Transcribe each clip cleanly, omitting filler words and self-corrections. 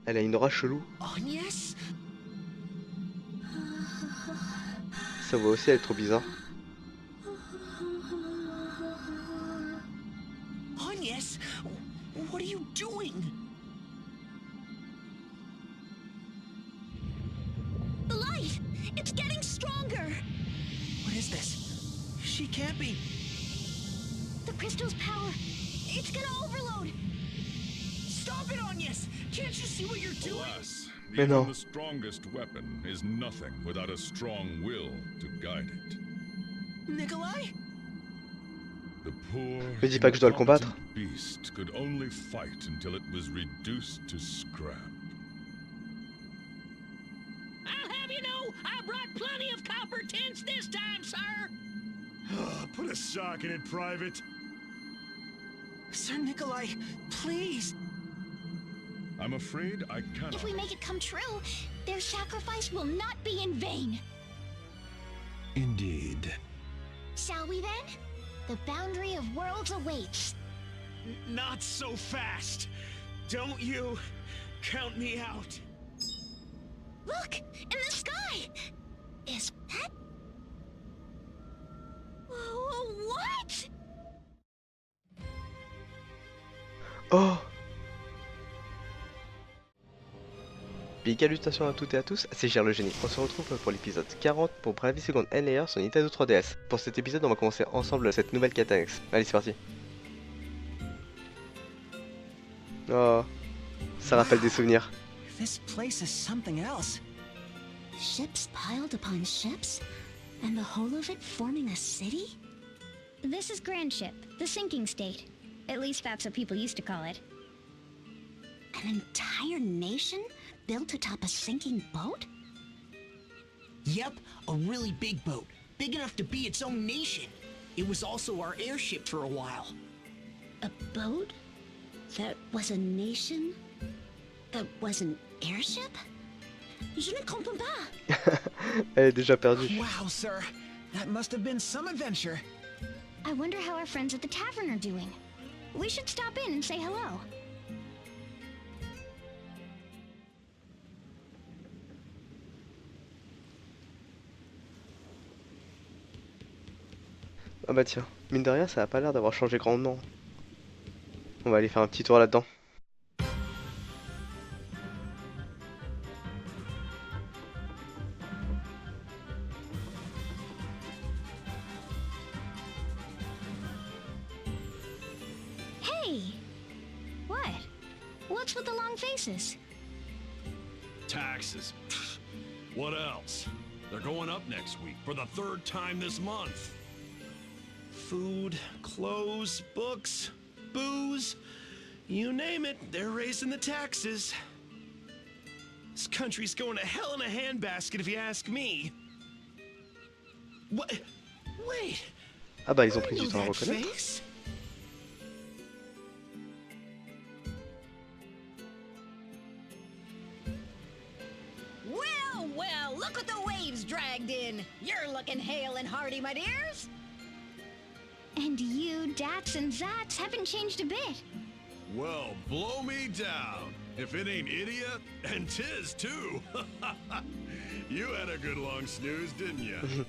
Elle a une aura chelou. Agnes? Sa voix aussi elle est trop bizarre. Agnes? What are you doing? The light! It's getting stronger! What is this? She can't be. The crystal's power. It's gonna overload. Stop it, Agnes! Can't you see what you're doing? Alas, Mais non. even the strongest weapon is nothing without a strong will to guide it. Nikolai? The poor, Me dis pas que je dois le combattre. incompetent beast could only fight until it was reduced to scrap. I'll have you know, I brought plenty of copper tints this time, sir. Put a sock in it, Private. Sir Nikolai, please. I'm afraid I cannot. If we make it come true, their sacrifice will not be in vain. Indeed. Shall we then? The boundary of worlds awaits. Not so fast. Don't you count me out. Look! In the sky! Is that... What? Oh! Pikalutation à toutes et à tous, c'est Gère le génie. On se retrouve pour l'épisode 40 pour Bravely Second and LIRE sur Nintendo 3DS. Pour cet épisode, on va commencer ensemble cette nouvelle quête annexe. Allez, c'est parti. Oh, ça rappelle des souvenirs. This place is something else. Ships piled upon ships? And the whole of it forming a city? This is Grand Ship, the sinking state. At least that's what people used to call it. An entire nation built atop a sinking boat? Yep, a really big boat. Big enough to be its own nation. It was also our airship for a while. A boat? That was a nation? That was an airship? Je ne comprends pas. Elle est déjà perdue. Wow, sir. That must have been some adventure. I wonder how our friends at the tavern are doing. We should stop in and say hello. Ah bah tiens, mine de rien, ça a pas l'air d'avoir changé grandement. On va aller faire un petit tour là-dedans. Hey! What? What's with the long faces? Taxes. What else? They're going up next week for the 3rd time this month. Food, clothes, books, booze, you name it, they're raising the taxes. This country's going to hell in a handbasket if you ask me. What? Wait. Ah bah ils ont I pris du know temps à that reconnaître. face. Well, well, look what the waves dragged in. You're looking hale and hearty, my dears. And you, Dats and Zats, haven't changed a bit. Well, blow me down. If it ain't idiot, and 'tis too. You had a good long snooze, didn't you?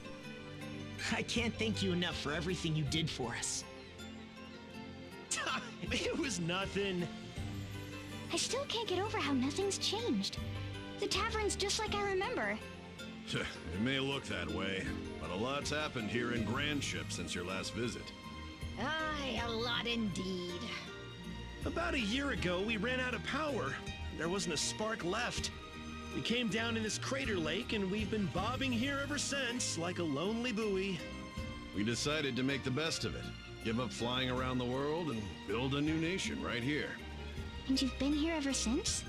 I can't thank you enough for everything you did for us. It was nothing. I still can't get over how nothing's changed. The tavern's just like I remember. It may look that way, but a lot's happened here in Grand Ship since your last visit. Aye, a lot indeed. About a year ago, we ran out of power. There wasn't a spark left. We came down in this crater lake, and we've been bobbing here ever since, like a lonely buoy. We decided to make the best of it. Give up flying around the world and build a new nation right here. And you've been here ever since?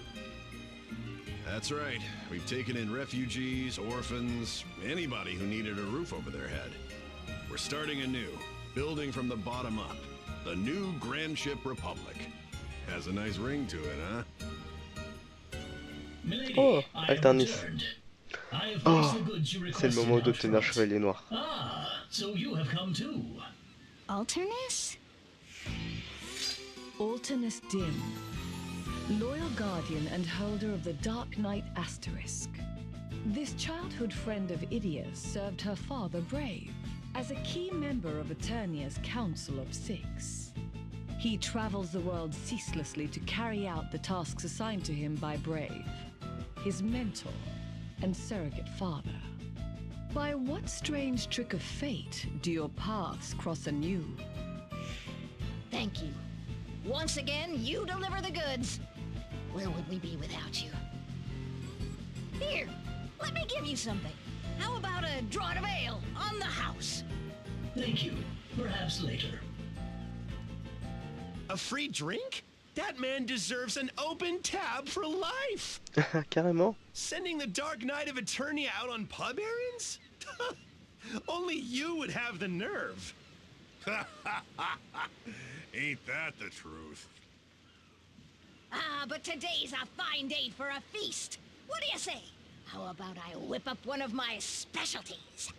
That's right. We've taken in refugees, orphans, anybody who needed a roof over their head. We're starting anew, building from the bottom up. The new Grand Ship Republic. Has a nice ring to it, huh? Oh, Alternis. Oh, c'est le moment d'obtenir chevalier noir. Ah, so you have come too. Alternis? Alternis Dim. loyal guardian and holder of the Dark Knight asterisk. This childhood friend of Idia's served her father Brave as a key member of Eternia's Council of Six. He travels the world ceaselessly to carry out the tasks assigned to him by Brave, his mentor and surrogate father. By what strange trick of fate do your paths cross anew? Thank you. Once again, you deliver the goods. Where would we be without you? Here, let me give you something. How about a draught of ale on the house? Thank you. Perhaps later. A free drink? That man deserves an open tab for life. Carrément. Sending the Dark Knight of Eternia out on pub errands? Only you would have the nerve. Ain't that the truth? Ah, but today's a fine day for a feast. What do you say? How about I whip up one of my specialties?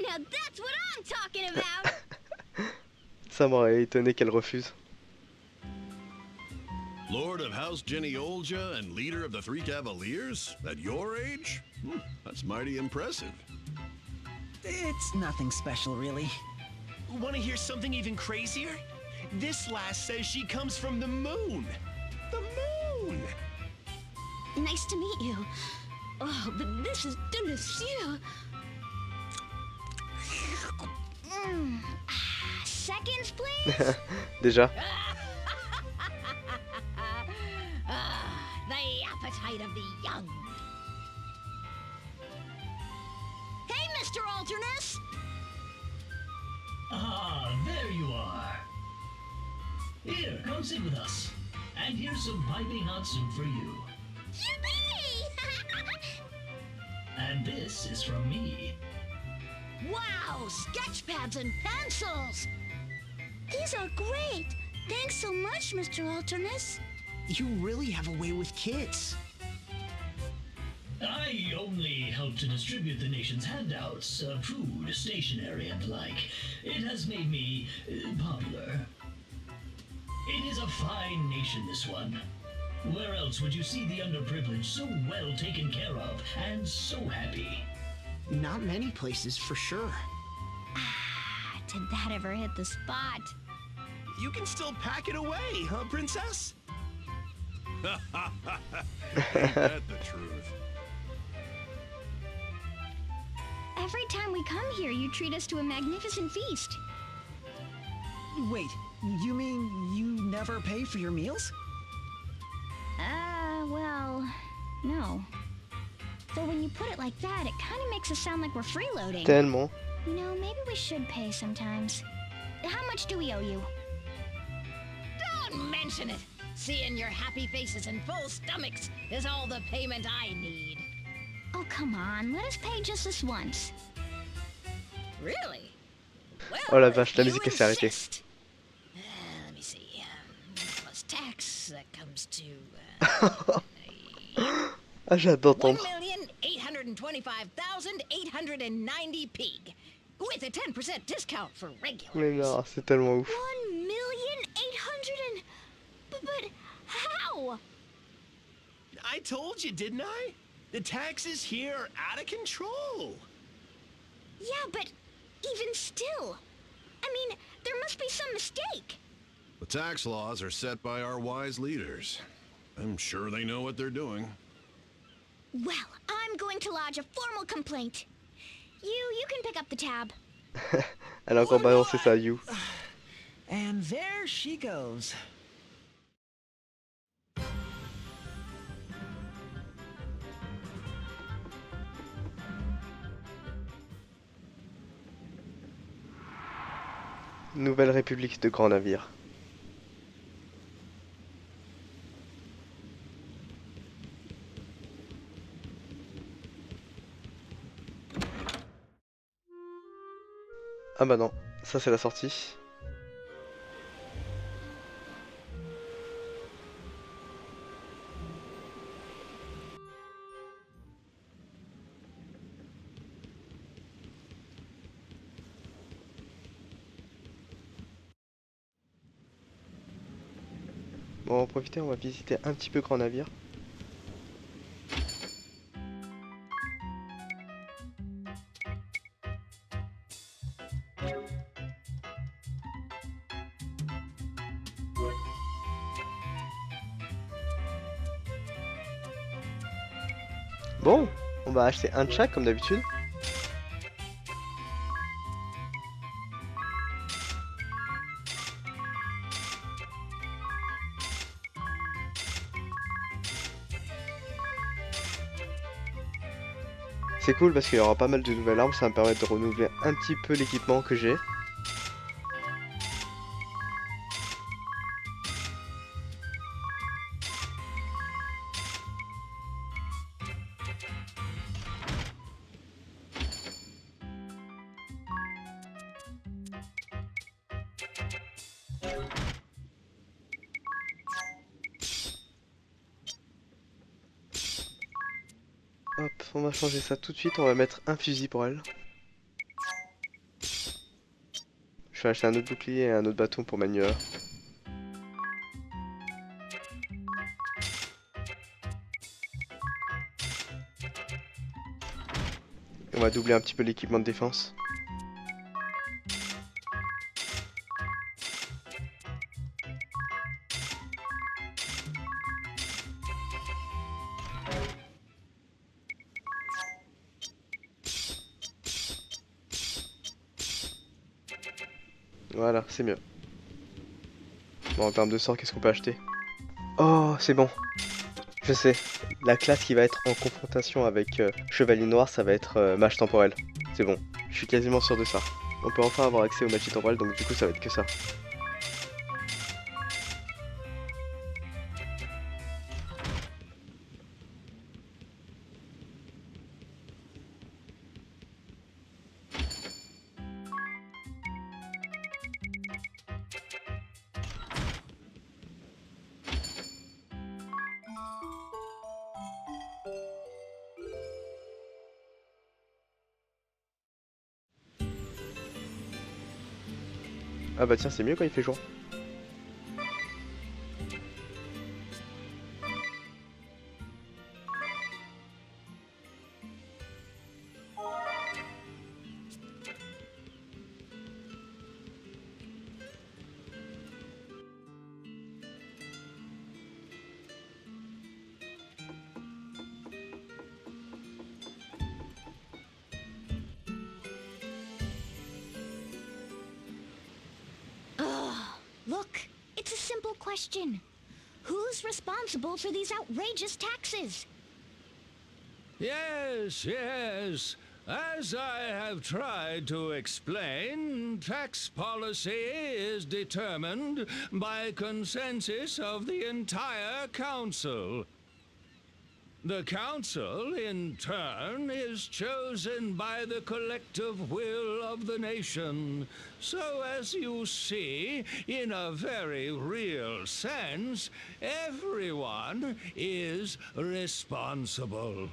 Now that's what I'm talking about! Ça m'aurait étonné qu'elle refuse. Lord of House Jenny Olja and leader of the Three Cavaliers? At your age? That's mighty impressive. It's nothing special, really. Want to hear something even crazier? This lass says she comes from the moon. The moon! Nice to meet you. Oh, but this is delicious. Seconds, please? Déjà. The appetite of the young. Hey, Mr. Alternis! Ah, there you are. Here, come sit with us. And here's some piping hot soup for you. And this is from me. Wow, sketch pads and pencils! These are great. Thanks so much, Mr. Alternis. You really have a way with kids. I only help to distribute the nation's handouts, food, stationery, and the like. It has made me popular. It is a fine nation, this one. Where else would you see the underprivileged so well taken care of and so happy? Not many places, for sure. Ah, did that ever hit the spot? You can still pack it away, huh, princess? Ain't that the truth? Every time we come here, you treat us to a magnificent feast. Wait, you mean you never pay for your meals? Well, no. Though when you put it like that, it kind of makes us sound like we're freeloading. Tellement. You know, maybe we should pay sometimes. How much do we owe you? Don't mention it! Seeing your happy faces and full stomachs is all the payment I need. Oh, come on. Let us pay just this once. Really? Well, Oh la vache, la if musique you s'est arrêtée. insist. Let me see. Plus tax, that comes to... Ah, j'adore entendre. 1,825,890 with a 10% discount for regular. Mais non, c'est tellement ouf. 1,800,000 But how? I told you, didn't I? The taxes here are out of control. Yeah, but even still. I mean, there must be some mistake. The tax laws are set by our wise leaders. I'm sure they know what they're doing. Well, I'm going to lodge a formal complaint. You can pick up the tab. Elle a encore balancé ça à You. And there she goes. Nouvelle République de Grand Navire. Ah bah non, ça c'est la sortie. Bon, on va en profiter, on va visiter un petit peu Grand Navire. Bon, on va acheter un de chaque comme d'habitude. C'est cool parce qu'il y aura pas mal de nouvelles armes, ça va me permettre de renouveler un petit peu l'équipement que j'ai. Hop, on va changer ça tout de suite, on va mettre un fusil pour elle. Je vais acheter un autre bouclier et un autre bâton pour Manuel. On va doubler un petit peu l'équipement de défense. Voilà, c'est mieux. Bon, en termes de sort, qu'est-ce qu'on peut acheter? Oh, c'est bon. Je sais. La classe qui va être en confrontation avec chevalier noir, ça va être mage temporel. C'est bon. Je suis quasiment sûr de ça. On peut enfin avoir accès au magie temporel, donc du coup, ça va être que ça. Ah bah tiens, c'est mieux quand il fait jour. Look, it's a simple question. Who's responsible for these outrageous taxes? Yes, yes. As I have tried to explain, tax policy is determined by consensus of the entire council. The council, in turn, is chosen by the collective will of the nation. So, as you see, in a very real sense, everyone is responsible.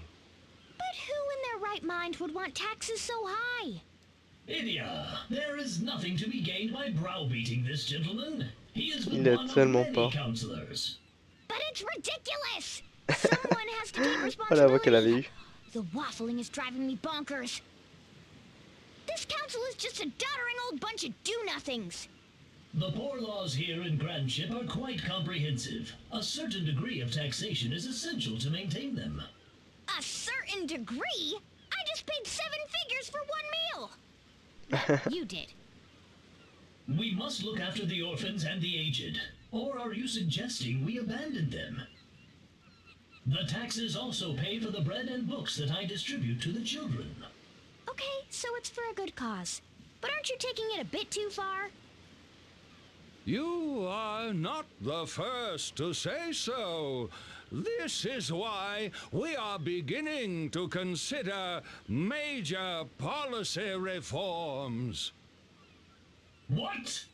But who in their right mind would want taxes so high? Idia, there is nothing to be gained by browbeating this gentleman. He is but Il est one of tellement many pas. councillors. But it's ridiculous! Someone has to take Oh la voix qu'elle avait responsibility. eue. The waffling is driving me bonkers. This council is just a doddering old bunch of do-nothings. The poor laws here in Grandship are quite comprehensive. A certain degree of taxation is essential to maintain them. A certain degree? I just paid 7 figures for 1 meal. You did. We must look after the orphans and the aged. Or are you suggesting we abandon them? The taxes also pay for the bread and books that I distribute to the children. Okay, so it's for a good cause. But aren't you taking it a bit too far? You are not the first to say so. This is why we are beginning to consider major policy reforms. What?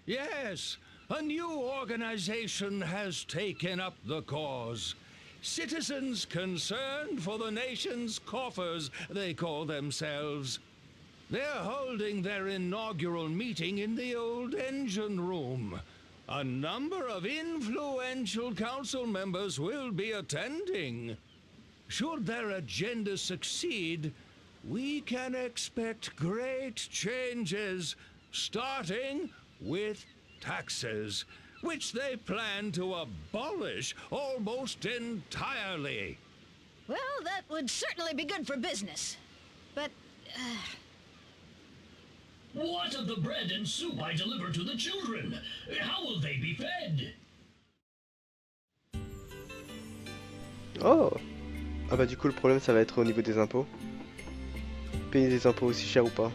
Yes, a new organization has taken up the cause. Citizens concerned for the nation's coffers, they call themselves. They're holding their inaugural meeting in the old engine room. A number of influential council members will be attending. Should their agenda succeed, we can expect great changes, starting with taxes, which they plan to abolish almost entirely. Well, that would certainly be good for business. But, What of the bread and soup I deliver to the children? How will they be fed? Oh! Ah bah du coup le problème ça va être au niveau des impôts. Payer des impôts aussi cher ou pas?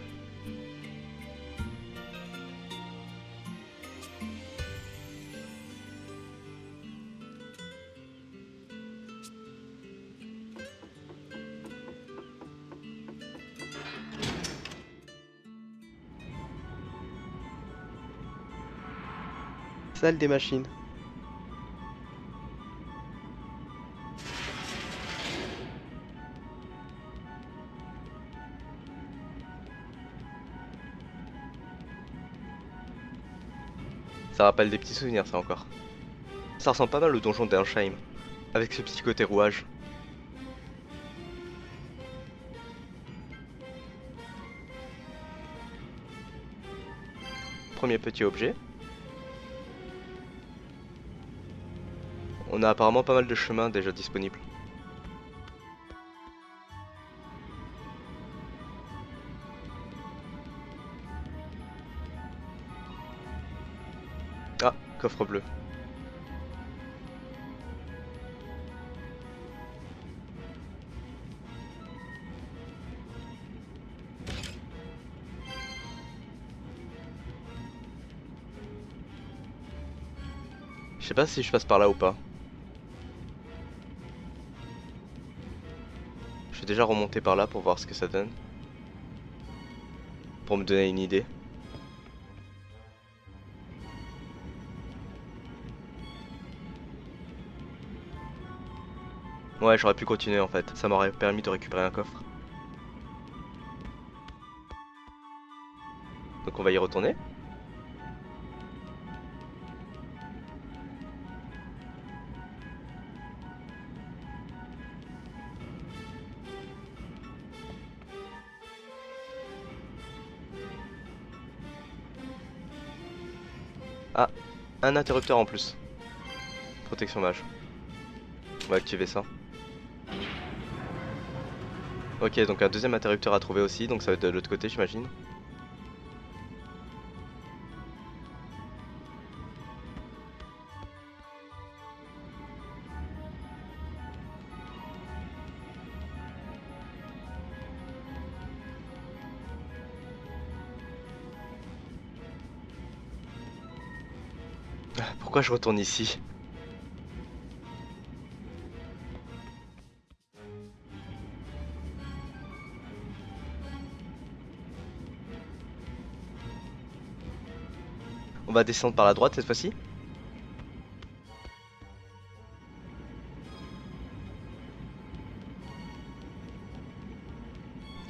Salle des machines. Ça rappelle des petits souvenirs ça encore. Ça ressemble pas mal au donjon d'Ensheim, avec ce petit côté rouage. Premier petit objet. On a apparemment pas mal de chemins déjà disponibles. Ah, coffre bleu. Je sais pas si je passe par là ou pas. Je vais déjà remonter par là pour voir ce que ça donne. Pour me donner une idée. Ouais, j'aurais pu continuer en fait. Ça m'aurait permis de récupérer un coffre. Donc on va y retourner. Ah, un interrupteur en plus. Protection mage. On va activer ça. Ok, donc un deuxième interrupteur à trouver aussi, donc ça va être de l'autre côté j'imagine. Pourquoi je retourne ici? On va descendre par la droite cette fois-ci.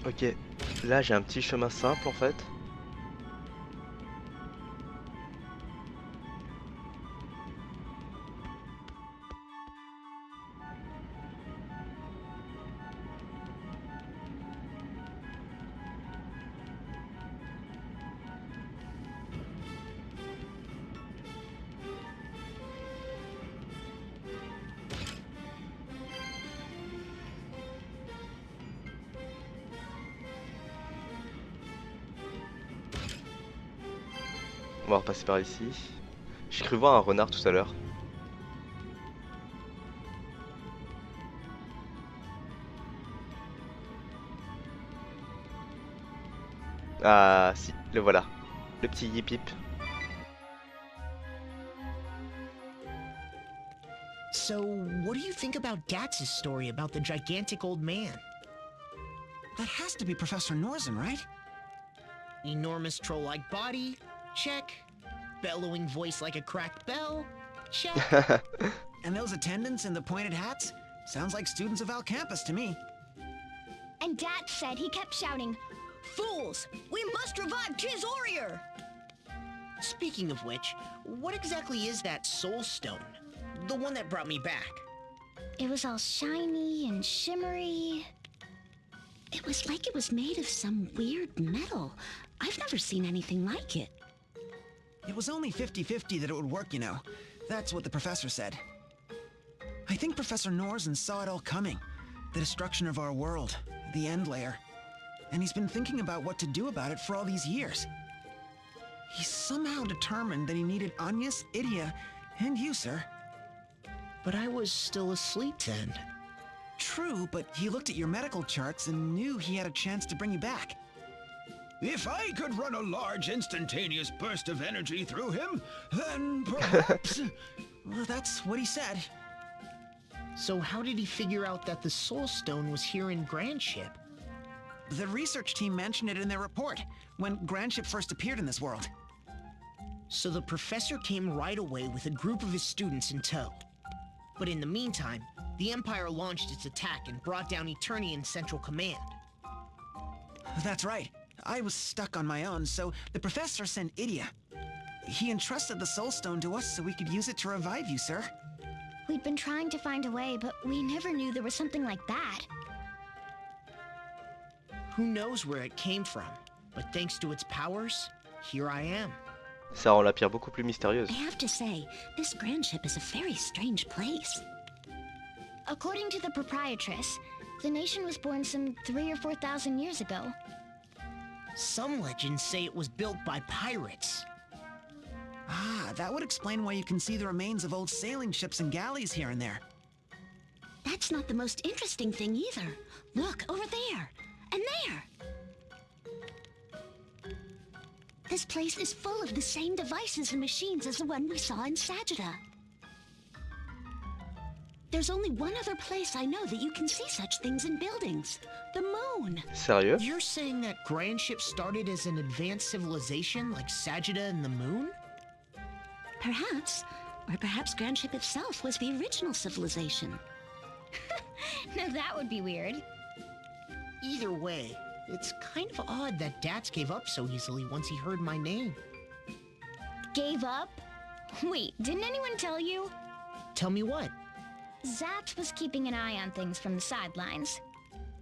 Ok, là j'ai un petit chemin simple en fait. On va repasser par ici. J'ai cru voir un renard tout à l'heure. Ah si, le voilà. Le petit yip yip. So, what do you think about Gatz's story about the gigantic old man? That has to be Professor Norzen, right? Enormous troll-like body? Check. Bellowing voice like a cracked bell? Check. And those attendants in the pointed hats? Sounds like students of Al Campus to me. And Dad said he kept shouting, "Fools! We must revive Trizorier!" Speaking of which, what exactly is that soul stone? The one that brought me back? It was all shiny and shimmery. It was like it was made of some weird metal. I've never seen anything like it. It was only 50-50 that it would work, you know. That's what the professor said. I think Professor Norzen saw it all coming. The destruction of our world, the end layer. And he's been thinking about what to do about it for all these years. He somehow determined that he needed Agnes, Idia, and you, sir. But I was still asleep then. True, but he looked at your medical charts and knew he had a chance to bring you back. If I could run a large instantaneous burst of energy through him, then perhaps... Well, that's what he said. So how did he figure out that the soul stone was here in Grandship? The research team mentioned it in their report, when Grandship first appeared in this world. So the professor came right away with a group of his students in tow. But in the meantime, the Empire launched its attack and brought down Eternian Central Command. That's right. I was stuck on my own, so the professor sent Idia. He entrusted the soul stone to us so we could use it to revive you, sir. We'd been trying to find a way, but we never knew there was something like that. Who knows where it came from, but thanks to its powers, here I am. Ça rend la pierre beaucoup plus mystérieuse. I have to say, this Grandship is a very strange place. According to the proprietress, the nation was born some 3,000 or 4,000 years ago. Some legends say it was built by pirates. Ah, that would explain why you can see the remains of old sailing ships and galleys here and there. That's not the most interesting thing either. Look, over there, and there. This place is full of the same devices and machines as the one we saw in Sagitta. There's only one other place I know that you can see such things in buildings. The moon. Sérieux? You're saying that Grandship started as an advanced civilization like Sagitta and the moon? Perhaps. Or perhaps Grandship itself was the original civilization. Now that would be weird. Either way, it's kind of odd that Dats gave up so easily once he heard my name. Gave up? Wait, didn't anyone tell you? Tell me what? Zat was keeping an eye on things from the sidelines.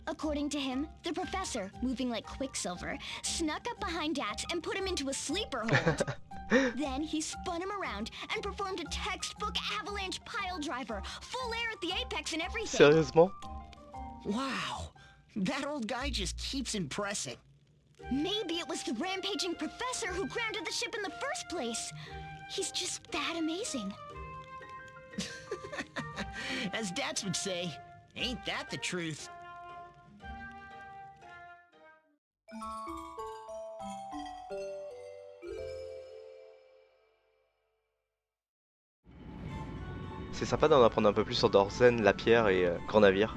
According to him, the professor, moving like Quicksilver, snuck up behind Dats and put him into a sleeper hold. Then he spun him around and performed a textbook avalanche pile driver, full air at the apex and everything. Sérieusement? Wow, that old guy just keeps impressing. Maybe it was the rampaging professor who grounded the ship in the first place. He's just that amazing. As Dats would say, ain't that the truth? C'est sympa d'en apprendre un peu plus sur Dorzen, la pierre et Grand Navire.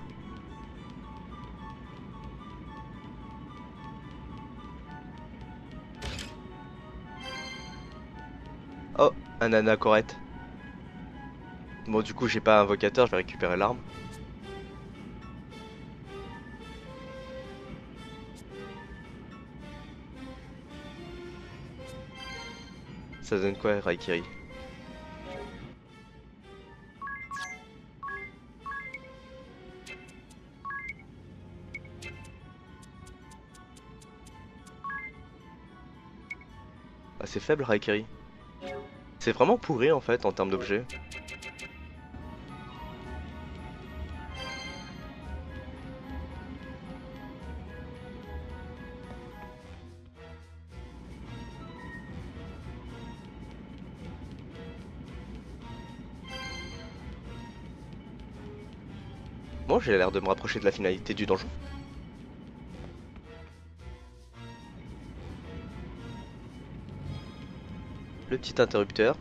Oh, un anachorète. Bon, du coup, j'ai pas un invocateur, je vais récupérer l'arme. Ça donne quoi, Raikiri? Ah, c'est faible, Raikiri. C'est vraiment pourri en fait en termes d'objets. Bon, j'ai l'air de me rapprocher de la finalité du donjon. Le petit interrupteur.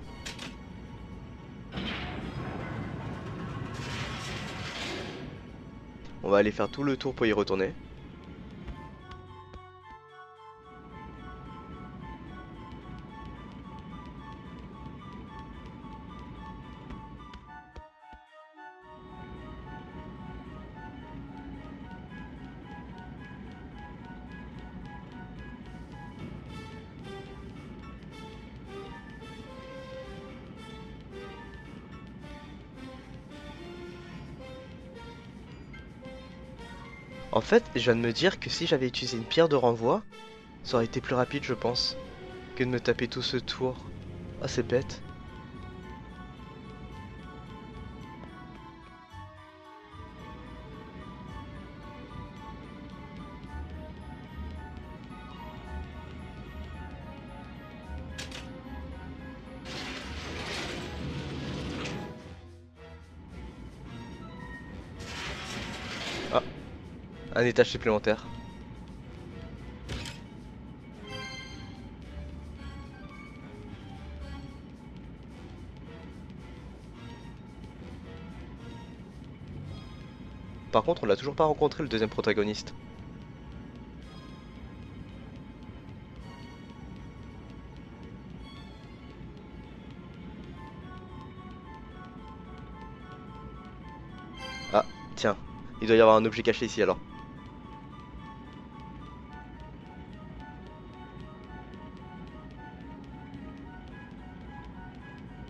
On va aller faire tout le tour pour y retourner. En fait, je viens de me dire que si j'avais utilisé une pierre de renvoi, ça aurait été plus rapide, je pense, que de me taper tout ce tour. Ah, c'est bête. Ah, un étage supplémentaire. Par contre, on l'a toujours pas rencontré, le deuxième protagoniste. Ah, tiens, il doit y avoir un objet caché ici alors.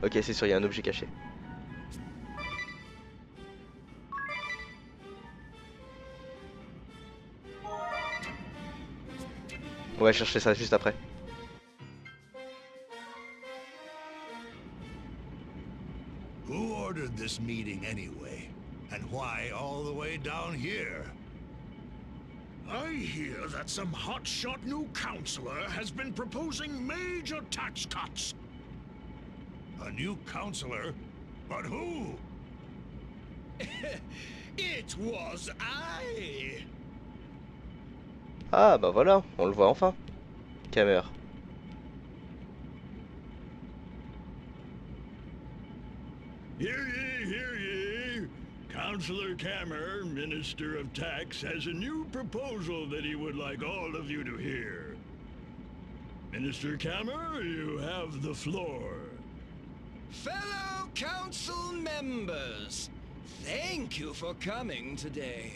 Ok, c'est sûr, il y a un objet caché. On va chercher ça juste après. Who ordered this meeting anyway? And why all the way down here? I hear that some hotshot new counselor has been proposing major tax cuts. A new counselor? But who? It was I! Ah bah voilà, on le voit enfin. Khamer. Hear ye! Councillor Khamer, Minister of Tax, has a new proposal that he would like all of you to hear. Minister Khamer, you have the floor. Fellow council members, thank you for coming today.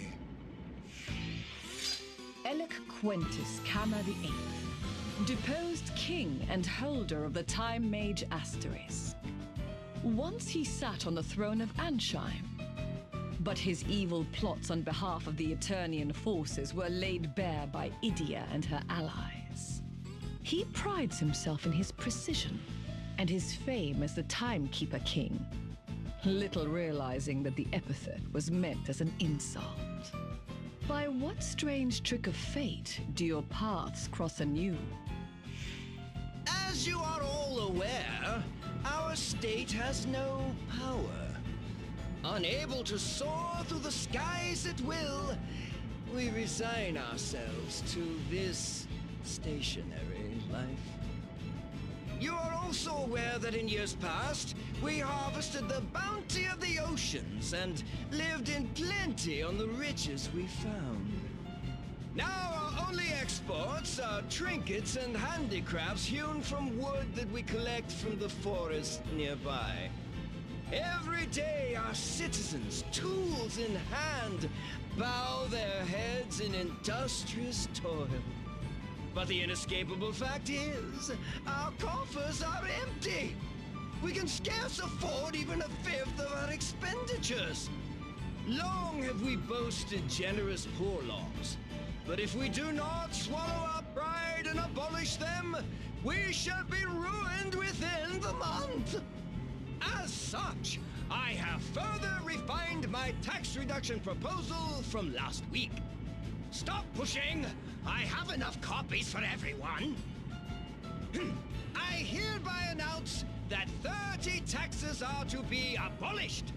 Elec Quentis Khamer VIII, deposed king and holder of the time mage Asterisk. Once he sat on the throne of Ansheim, but his evil plots on behalf of the Eternian forces were laid bare by Idia and her allies. He prides himself in his precision and his fame as the Timekeeper King, little realizing that the epithet was meant as an insult. By what strange trick of fate do your paths cross anew? As you are all aware, our state has no power. Unable to soar through the skies at will, we resign ourselves to this stationary life. You are also aware that in years past, we harvested the bounty of the oceans and lived in plenty on the riches we found. Now our only exports are trinkets and handicrafts hewn from wood that we collect from the forest nearby. Every day our citizens, tools in hand, bow their heads in industrious toil. But the inescapable fact is, our coffers are empty. We can scarce afford even a fifth of our expenditures. Long have we boasted generous poor laws, but if we do not swallow our pride and abolish them, we shall be ruined within the month. As such, I have further refined my tax reduction proposal from last week. Stop pushing! I have enough copies for everyone. I hereby announce that 30 taxes are to be abolished.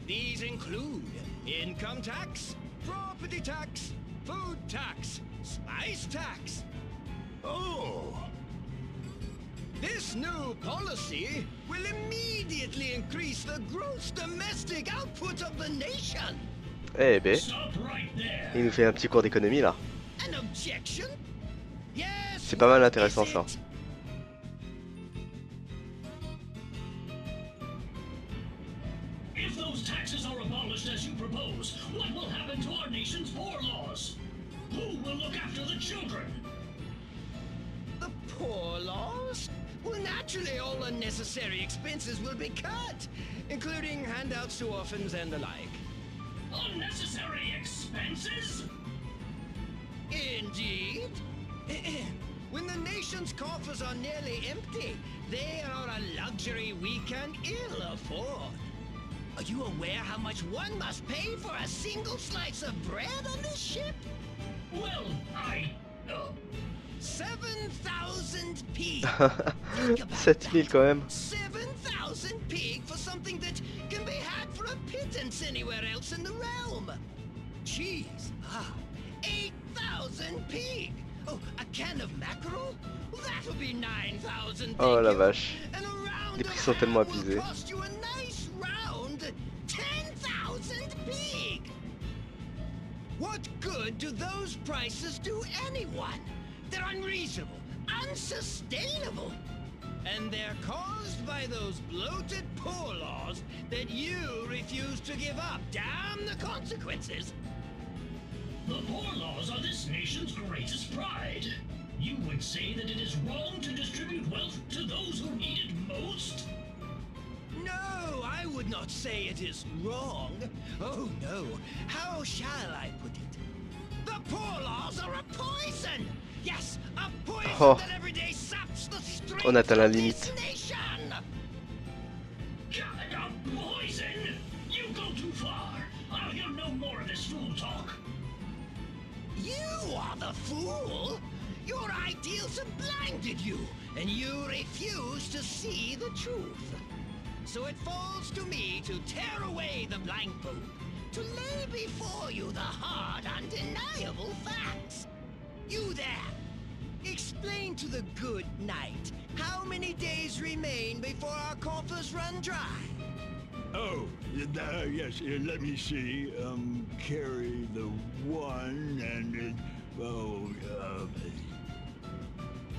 These include income tax, property tax, food tax, spice tax. Oh! This new policy will immediately increase the gross domestic output of the nation. Eh ben, il nous fait un petit cours d'économie là. An objection? Yes, C'est pas mal intéressant ça. If those taxes are abolished as you propose, what will happen to our nation's poor laws? Who will look after the children? The poor laws? Well, naturally, all unnecessary expenses will be cut, including handouts to orphans and the like. Unnecessary expenses? Indeed. When the nation's coffers are nearly empty, they are a luxury we can ill afford. Are you aware how much one must pay for a single slice of bread on this ship? Well, 7,000 pig. 7000 quand même. 7,000 pig for something that can be had for a pittance anywhere else in the realm. Cheese, 8,000 pig. Oh, a can of mackerel? Well, that'll be 9,000 pig. Oh la vache. And a round Les prix of sont tellement ham will abusés. cost you a nice round 10,000 pig. What good do those prices do anyone? They're unreasonable, unsustainable. And they're caused by those bloated poor laws that you refuse to give up. Damn the consequences. the poor laws are this nation's greatest pride. You would say that it is wrong to distribute wealth to those who need it most? No, I would not say it is wrong. Oh no, how shall I put it? The poor laws are a poison! Yes, a poison that every day saps the strength On atteint la of limite. this nation! Poison? You go too far. I'll hear no more of this fool talk. You are the fool! Your ideals have blinded you, and you refuse to see the truth. So it falls to me to tear away the blindfold, to lay before you the hard, undeniable facts. You there! Explain to the good knight how many days remain before our coffers run dry. Oh, yes, let me see. Carry the one and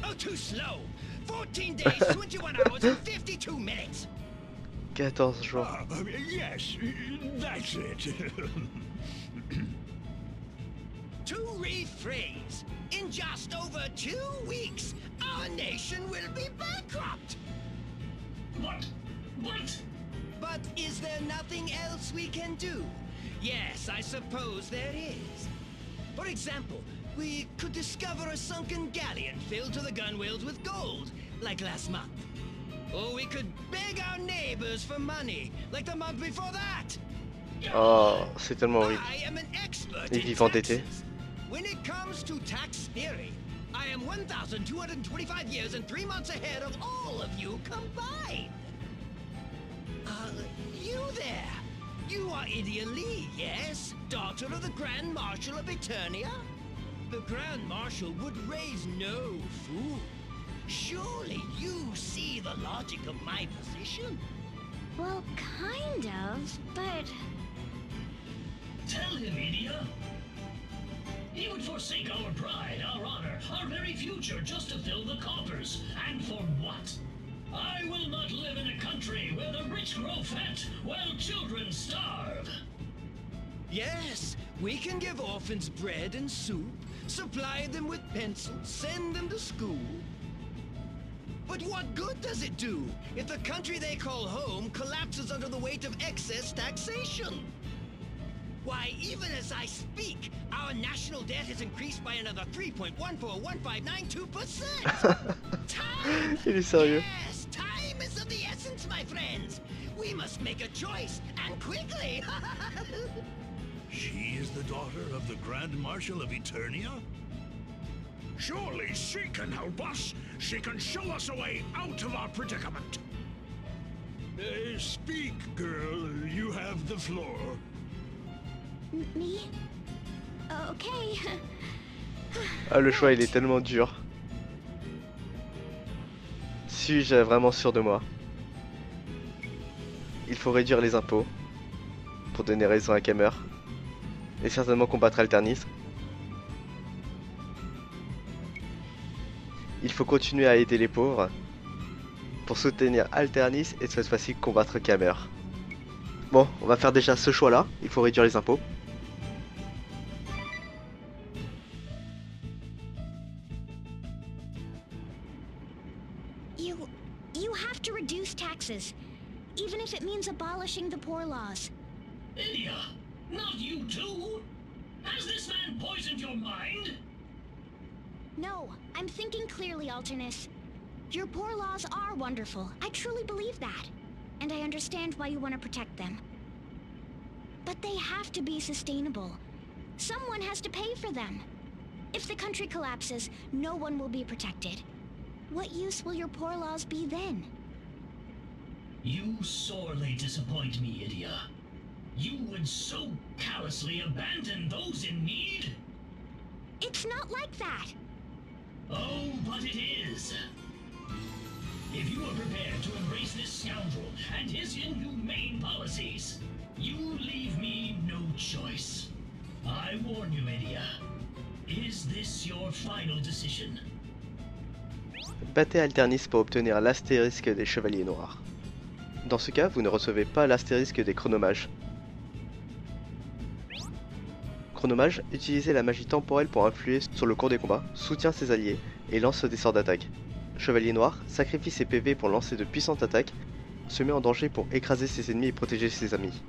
Oh, too slow! 14 days, 21 hours, and 52 minutes! 14 jours. Yes, that's it. To rephrase, in just over 2 weeks, our nation will be bankrupt! What? But is there nothing else we can do? Yes, I suppose there is. For example, we could discover a sunken galleon filled to the gunwales with gold, like last month. Or we could beg our neighbors for money, like the month before that. Oh, c'est tellement horrible. I am an expert Les in vivants d'été. taxes. When it comes to tax theory, I am 1,225 years and 3 months ahead of all of you combined. You there. You are Idia Lee, yes? Daughter of the Grand Marshal of Eternia? The Grand Marshal would raise no fool. Surely you see the logic of my position? Well, kind of, but... Tell him, Idia. He would forsake our pride, our honor, our very future just to fill the coffers. And for what? I will not live in a country where the rich grow fat while children starve. Yes, we can give orphans bread and soup, supply them with pencils, send them to school. But what good does it do if the country they call home collapses under the weight of excess taxation? Why, even as I speak, our national debt has increased by another 3.141592%. Time! Il est sérieux. Yes, time is of the essence, my friends. We must make a choice, and quickly. She is the daughter of the Grand Marshal of Eternia? Surely she can help us. She can show us a way out of our predicament. Speak, girl. You have the floor. Me? Okay. Ah, le choix il est tellement dur. Suis-je vraiment sûr de moi? Il faut réduire les impôts pour donner raison à Khamer et certainement combattre Alternis. Il faut continuer à aider les pauvres pour soutenir Alternis et cette fois-ci combattre Khamer. Bon, on va faire déjà ce choix-là. Il faut réduire les impôts. You have to reduce taxes, even if it means abolishing the poor laws. Idia, not you too? Has this man poisoned your mind? No, I'm thinking clearly, Alternis. Your poor laws are wonderful. I truly believe that. And I understand why you want to protect them. But they have to be sustainable. Someone has to pay for them. If the country collapses, no one will be protected. What use will your poor laws be then? You sorely disappoint me, Idia. You would so callously abandon those in need? It's not like that. Oh, but it is. If you are prepared to embrace this scoundrel and his inhumane policies, you leave me no choice. I warn you, Idia. Is this your final decision? Battez Alternis pour obtenir l'astérisque des chevaliers noirs. Dans ce cas, vous ne recevez pas l'astérisque des chronomages. Chronomage, utilisez la magie temporelle pour influer sur le cours des combats, soutient ses alliés et lance des sorts d'attaque. Chevalier noir, sacrifie ses PV pour lancer de puissantes attaques, se met en danger pour écraser ses ennemis et protéger ses amis.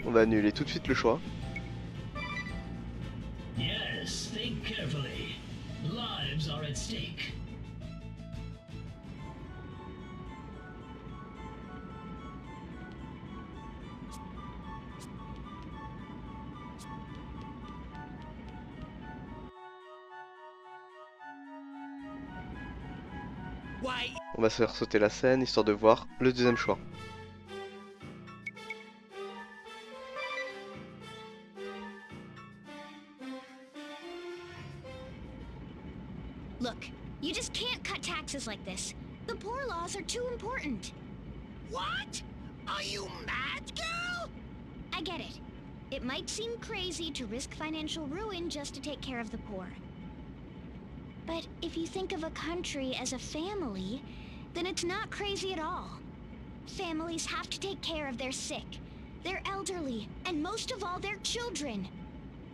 On va annuler tout de suite le choix. Yes, think carefully. Lives are at stake. On va se faire sauter la scène histoire de voir le deuxième choix. Look, you just can't cut taxes like this. The poor laws are too important. What? Are you mad, girl? I get it. It might seem crazy to risk financial ruin just to take care of the poor. But if you think of a country as a family, then it's not crazy at all. Families have to take care of their sick, their elderly, and most of all, their children.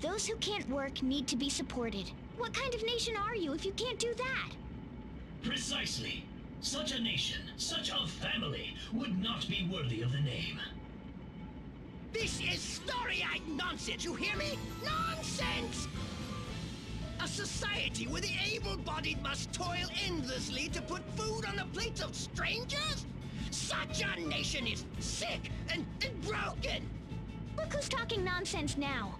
Those who can't work need to be supported. What kind of nation are you if you can't do that? Precisely. Such a nation, such a family, would not be worthy of the name. This is story-eyed nonsense, you hear me? Nonsense! A society where the able-bodied must toil endlessly to put food on the plates of strangers? Such a nation is sick and broken! Look who's talking nonsense now.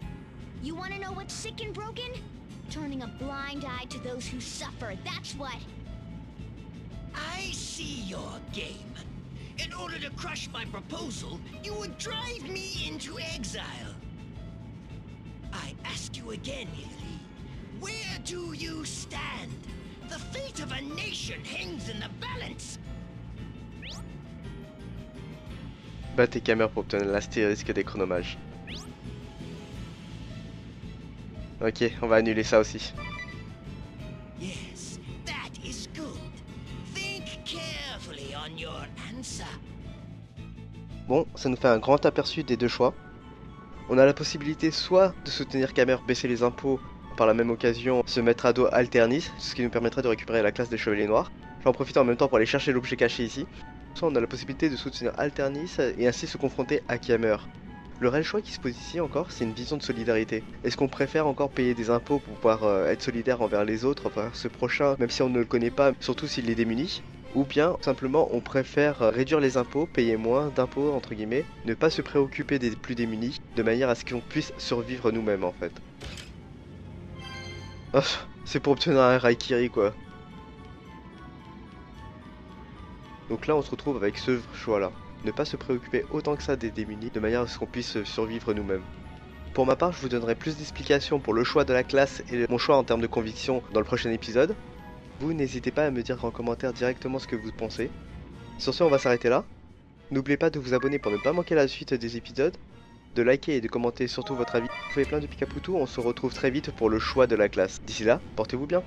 You want to know what's sick and broken? Turning a blind eye to those who suffer, that's what. I see your game. In order to crush my proposal, you would drive me into exile. I ask you again, Hilly, where do you stand? The fate of a nation hangs in the balance. Battez Khamer pour obtenir l'astérisque des chronomages. Ok, on va annuler ça aussi. Yes, that is good. Think carefully on your answer. Bon, ça nous fait un grand aperçu des deux choix. On a la possibilité soit de soutenir Khamer, baisser les impôts, par la même occasion se mettre à dos Alternis, ce qui nous permettrait de récupérer la classe des chevaliers noirs. J'en profite en même temps pour aller chercher l'objet caché ici. Soit on a la possibilité de soutenir Alternis et ainsi se confronter à Khamer. Le réel choix qui se pose ici encore, c'est une vision de solidarité. Est-ce qu'on préfère encore payer des impôts pour pouvoir être solidaire envers les autres, envers ce prochain, même si on ne le connaît pas, surtout s'il est démuni? Ou bien, simplement, on préfère réduire les impôts, payer moins d'impôts, entre guillemets, ne pas se préoccuper des plus démunis, de manière à ce qu'on puisse survivre nous-mêmes, en fait. Oh, c'est pour obtenir un Raikiri, quoi. Donc là, on se retrouve avec ce choix-là. Ne pas se préoccuper autant que ça des démunis, de manière à ce qu'on puisse survivre nous-mêmes. Pour ma part, je vous donnerai plus d'explications pour le choix de la classe et mon choix en termes de conviction dans le prochain épisode. Vous n'hésitez pas à me dire en commentaire directement ce que vous pensez. Sur ce, on va s'arrêter là. N'oubliez pas de vous abonner pour ne pas manquer la suite des épisodes, de liker et de commenter surtout votre avis. Vous faites plein de Pikalutation, on se retrouve très vite pour le choix de la classe. D'ici là, portez-vous bien.